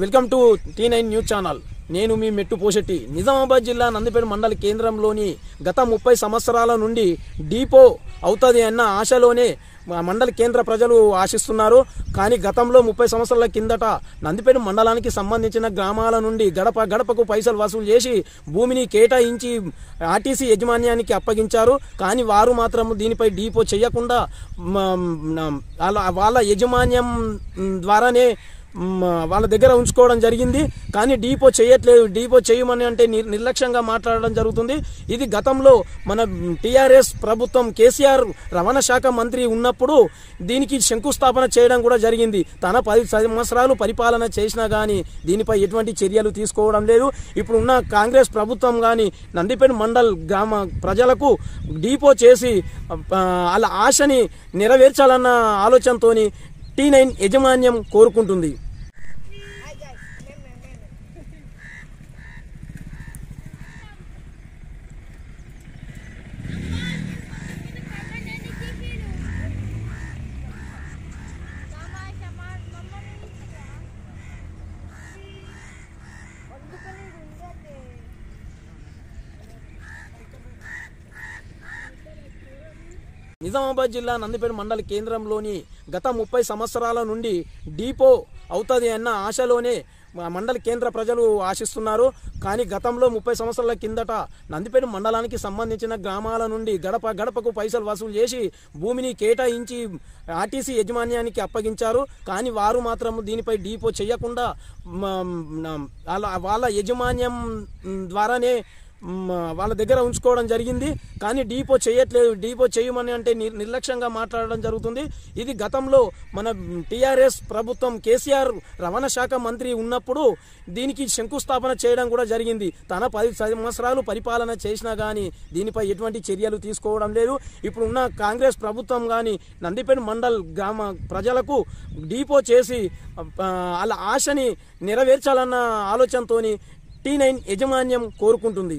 Welcome to T9 news channel. నేను మీ మెట్టు పోషెట్టి. నిజామాబాద్ జిల్లా నందిపేట మండల కేంద్రంలోని గత 30 సంవత్సరాల నుండి డిపో అవుతుంది అన్న ఆశలోనే మండల కేంద్ర ప్రజలు ఆశిస్తున్నారు. కానీ గతంలో 30 సంవత్సరాల కిందట నందిపేట మండలానికి సంబంధించిన గ్రామాల నుండి గడపకు పైసలు వసూలు చేసి భూమిని కేటాయించి ఆర్టీసీ యాజమాన్యానికి అప్పగించారు. కానీ వారు మాత్రం దీనిపై డిపో చేయకుండా వాళ్ళ యాజమాన్యం ద్వారానే వాళ్ళ దగ్గర ఉంచుకోవడం జరిగింది. కానీ డిపో చేయట్లేదు. డిపో చేయమని అంటే నిర్లక్ష్యంగా మాట్లాడడం జరుగుతుంది. ఇది గతంలో మన టీఆర్ఎస్ ప్రభుత్వం కేసీఆర్ రవాణా శాఖ మంత్రి ఉన్నప్పుడు దీనికి శంకుస్థాపన చేయడం కూడా జరిగింది. తన 10 సంవత్సరాలు పరిపాలన చేసినా కానీ దీనిపై ఎటువంటి చర్యలు తీసుకోవడం లేదు. ఇప్పుడు ఉన్న కాంగ్రెస్ ప్రభుత్వం కానీ నందిపేట మండల్ గ్రామ ప్రజలకు డిపో చేసి వాళ్ళ ఆశని నెరవేర్చాలన్న ఆలోచనతో T9 యాజమాన్యం కోరుకుంటుంది. నిజామాబాద్ జిల్లా నందిపేట మండల కేంద్రంలోని గత 30 సంవత్సరాల నుండి డిపో అవుతుంది అన్న ఆశలోనే మండల కేంద్ర ప్రజలు ఆశిస్తున్నారు. కానీ గతంలో 30 సంవత్సరాల కిందట నందిపేట మండలానికి సంబంధించిన గ్రామాల నుండి గడపకు పైసలు వసూలు చేసి భూమిని కేటాయించి ఆర్టీసీ యాజమాన్యానికి అప్పగించారు. కానీ వారు మాత్రం దీనిపై డిపో చేయకుండా వాళ్ళ యాజమాన్యం ద్వారానే వాళ్ళ దగ్గర ఉంచుకోవడం జరిగింది. కానీ డిపో చేయట్లేదు. డిపో చేయమని అంటే నిర్లక్ష్యంగా మాట్లాడడం జరుగుతుంది. ఇది గతంలో మన టీఆర్ఎస్ ప్రభుత్వం కేసీఆర్ రవాణా శాఖ మంత్రి ఉన్నప్పుడు దీనికి శంకుస్థాపన చేయడం కూడా జరిగింది. తన 10 సంవత్సరాలు పరిపాలన చేసినా కానీ దీనిపై ఎటువంటి చర్యలు తీసుకోవడం లేదు. ఇప్పుడు ఉన్న కాంగ్రెస్ ప్రభుత్వం కానీ నందిపేట మండల్ గ్రామ ప్రజలకు డిపో చేసి వాళ్ళ ఆశని నెరవేర్చాలన్న ఆలోచనతో T9 యాజమాన్యం కోరుకుంటుంది.